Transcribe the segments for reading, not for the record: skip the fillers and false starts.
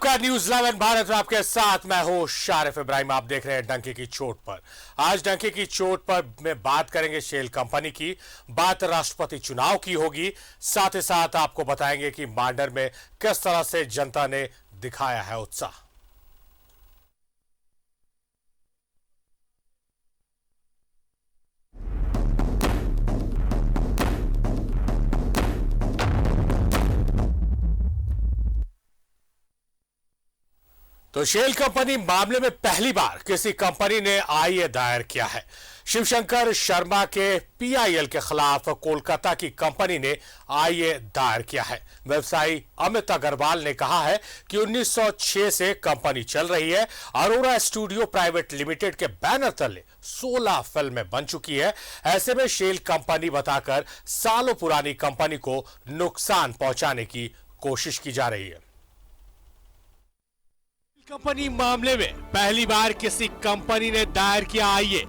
आपका न्यूज 11 भारत में आपके साथ मैं हूं शारिफ इब्राहिम। आप देख रहे हैं डंके की चोट पर। आज डंके की चोट पर में बात करेंगे शेल कंपनी की। बात राष्ट्रपति चुनाव की होगी। साथ ही साथ आपको बताएंगे कि मांडर में किस तरह से जनता ने दिखाया है उत्साह। तो शेल कंपनी मामले में पहली बार किसी कंपनी ने आईए दायर किया है। शिवशंकर शर्मा के पीआईएल के खिलाफ कोलकाता की कंपनी ने आईए दायर किया है। व्यवसायी अमित अग्रवाल ने कहा है कि 1906 से कंपनी चल रही है। अरोरा स्टूडियो प्राइवेट लिमिटेड के बैनर तले 16 फिल्में बन चुकी है। ऐसे में शेल कंपनी बताकर सालों पुरानी कंपनी को नुकसान पहुंचाने की कोशिश की जा रही है। कंपनी मामले में पहली बार किसी कंपनी ने दायर किया आईए।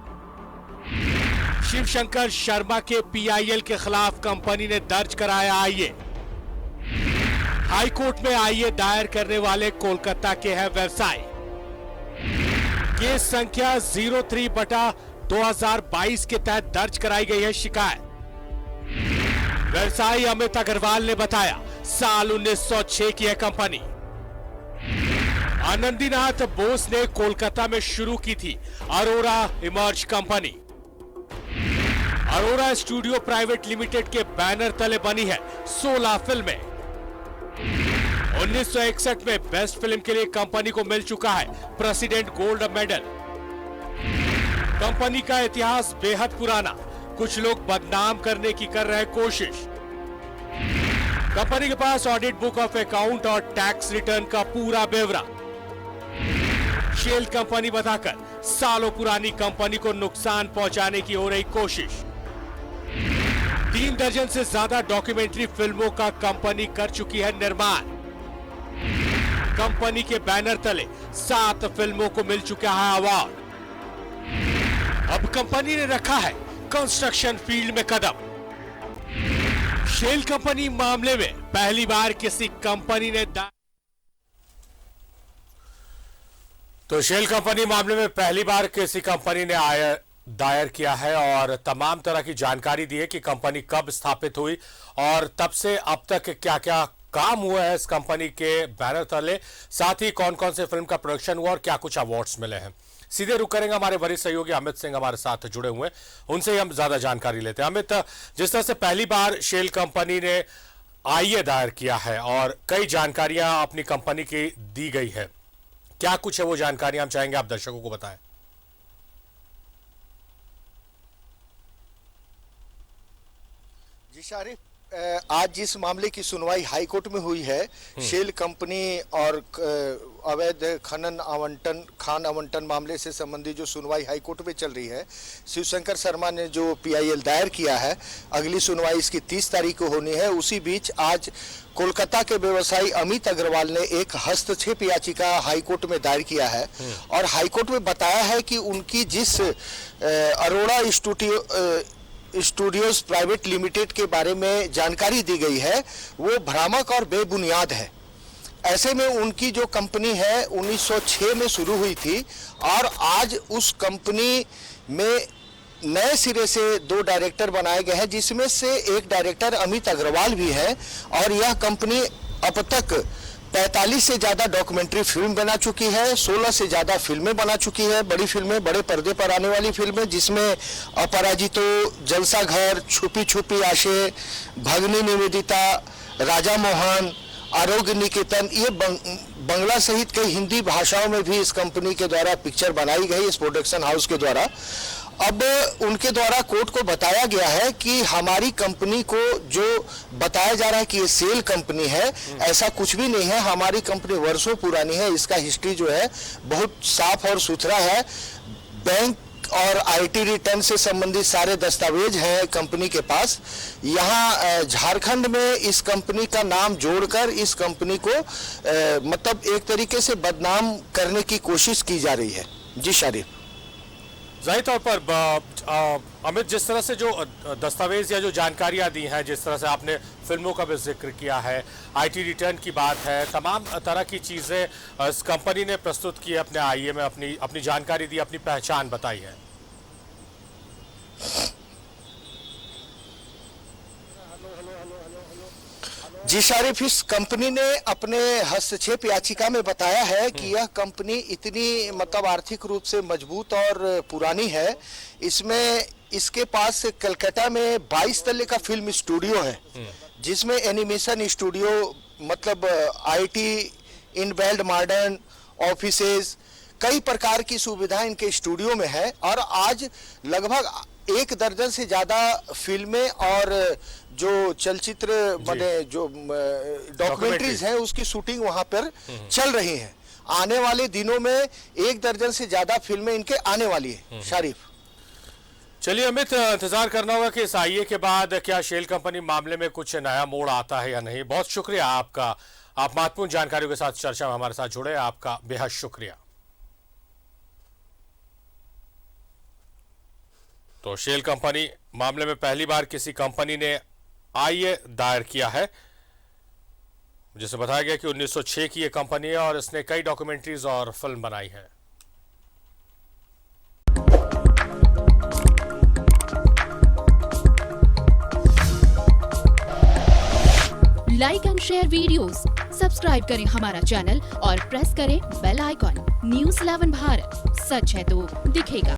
शिवशंकर शर्मा के पीआईएल के खिलाफ कंपनी ने दर्ज कराया आईए। हाईकोर्ट में आईए दायर करने वाले कोलकाता के हैं व्यवसायी। केस संख्या 03/2022 के तहत दर्ज कराई गई है शिकायत। व्यवसायी अमित अग्रवाल ने बताया साल 1906 की है कंपनी। आनंदीनाथ बोस ने कोलकाता में शुरू की थी Arora emerge company. Arora studio private limited के बैनर तले बनी है 16 फिल्में। 1961 में बेस्ट फिल्म के लिए कंपनी को मिल चुका है प्रेसिडेंट गोल्ड मेडल। कंपनी का इतिहास बेहद पुराना, कुछ लोग बदनाम करने की कर रहे कोशिश। कंपनी के पास ऑडिट बुक ऑफ अकाउंट और टैक्स रिटर्न का पूरा ब्यौरा। शेल कंपनी बताकर सालों पुरानी कंपनी को नुकसान पहुंचाने की हो रही कोशिश। 3 दर्जन से ज्यादा डॉक्यूमेंट्री फिल्मों का कंपनी कर चुकी है निर्माण। कंपनी के बैनर तले 7 फिल्मों को मिल चुका है अवार्ड। अब कंपनी ने रखा है कंस्ट्रक्शन फील्ड में कदम। शेल कंपनी मामले में पहली बार किसी कंपनी ने तो शेल कंपनी मामले में पहली बार किसी कंपनी ने दायर किया है और तमाम तरह की जानकारी दी है कि कंपनी कब स्थापित हुई और तब से अब तक क्या क्या काम हुआ है इस कंपनी के बैनर तले। साथ ही कौन कौन से फिल्म का प्रोडक्शन हुआ और क्या कुछ अवार्ड्स मिले हैं। सीधे रुक करेंगे हमारे वरिष्ठ सहयोगी अमित सिंह हमारे साथ जुड़े हुए हैं, उनसे हम ज्यादा जानकारी लेते हैं। अमित, जिस तरह से पहली बार शेल कंपनी ने आईए दायर किया है और कई जानकारियां अपनी कंपनी की दी गई है, क्या कुछ है वो जानकारियां हम चाहेंगे आप दर्शकों को बताएं। जी शारिफ, आज जिस मामले की सुनवाई हाई कोर्ट में हुई है, शेल कंपनी और अवैध खान आवंटन मामले से संबंधित जो सुनवाई हाई कोर्ट में चल रही है, शिवशंकर शर्मा ने जो पीआईएल दायर किया है, अगली सुनवाई इसकी 30 तारीख को होनी है। उसी बीच आज कोलकाता के व्यवसायी अमित अग्रवाल ने एक हस्तक्षेप याचिका हाईकोर्ट में दायर किया है और हाईकोर्ट में बताया है कि उनकी जिस अरोड़ा स्टूडियोज प्राइवेट लिमिटेड के बारे में जानकारी दी गई है वो भ्रामक और बेबुनियाद है। ऐसे में उनकी जो कंपनी है 1906 में शुरू हुई थी और आज उस कंपनी में नए सिरे से 2 डायरेक्टर बनाए गए हैं, जिसमें से एक डायरेक्टर अमित अग्रवाल भी है और यह कंपनी अब तक 45 से ज्यादा डॉक्यूमेंट्री फिल्म बना चुकी है, 16 से ज्यादा फिल्में बना चुकी है, बड़ी फिल्में, बड़े पर्दे पर आने वाली फिल्में, जिसमें अपराजितो, जलसा घर, छुपी छुपी आशे, भगनी निवेदिता, राजा मोहन, आरोग्य निकेतन, ये बंगला सहित कई हिंदी भाषाओं में भी इस कंपनी के द्वारा पिक्चर बनाई गई, इस प्रोडक्शन हाउस के द्वारा। अब उनके द्वारा कोर्ट को बताया गया है कि हमारी कंपनी को जो बताया जा रहा है कि ये सेल कंपनी है, ऐसा कुछ भी नहीं है। हमारी कंपनी वर्षों पुरानी है, इसका हिस्ट्री जो है बहुत साफ और सुथरा है। बैंक और आईटी रिटर्न से संबंधित सारे दस्तावेज हैं कंपनी के पास। यहाँ झारखंड में इस कंपनी का नाम जोड़कर इस कंपनी को मतलब एक तरीके से बदनाम करने की कोशिश की जा रही है। जी शारिफ, जाहिर तौर पर अमित, जिस तरह से जो दस्तावेज या जो जानकारियां दी हैं, जिस तरह से आपने फिल्मों का भी जिक्र किया है, आईटी रिटर्न की बात है, तमाम तरह की चीज़ें इस कंपनी ने प्रस्तुत की है अपने आईए में, अपनी जानकारी दी, अपनी पहचान बताई है। जी शारिफ, इस कंपनी ने अपने हस्तक्षेप याचिका में बताया है कि यह कंपनी इतनी मतलब आर्थिक रूप से मजबूत और पुरानी है, इसमें इसके पास कलकत्ता में 22 तल्ले का फिल्म स्टूडियो है, जिसमें एनिमेशन स्टूडियो मतलब आईटी, इनबिल्ट मॉडर्न ऑफिसेज, कई प्रकार की सुविधाएं इनके स्टूडियो में है। और आज लगभग 1 दर्जन से ज्यादा फिल्में और जो चलचित्र बने, जो डॉक्यूमेंट्रीज हैं, उसकी शूटिंग वहां पर चल रही है। आने वाले दिनों में 1 दर्जन से ज्यादा फिल्में इनके आने वाली है। शारिफ, चलिए अमित, इंतजार करना होगा कि इस आईए के बाद क्या शेल कंपनी मामले में कुछ नया मोड़ आता है या नहीं। बहुत शुक्रिया आपका, आप महत्वपूर्ण जानकारियों के साथ चर्चा में हमारे साथ जुड़े, आपका बेहद शुक्रिया। तो शेल कंपनी मामले में पहली बार किसी कंपनी ने आईए दायर किया है, जिसे बताया गया कि 1906 की यह कंपनी है और इसने कई डॉक्यूमेंट्रीज और फिल्म बनाई है। Like and share videos, subscribe करें हमारा चैनल और प्रेस करें बेल आइकॉन। न्यूज़ 11 भारत, सच है तो दिखेगा।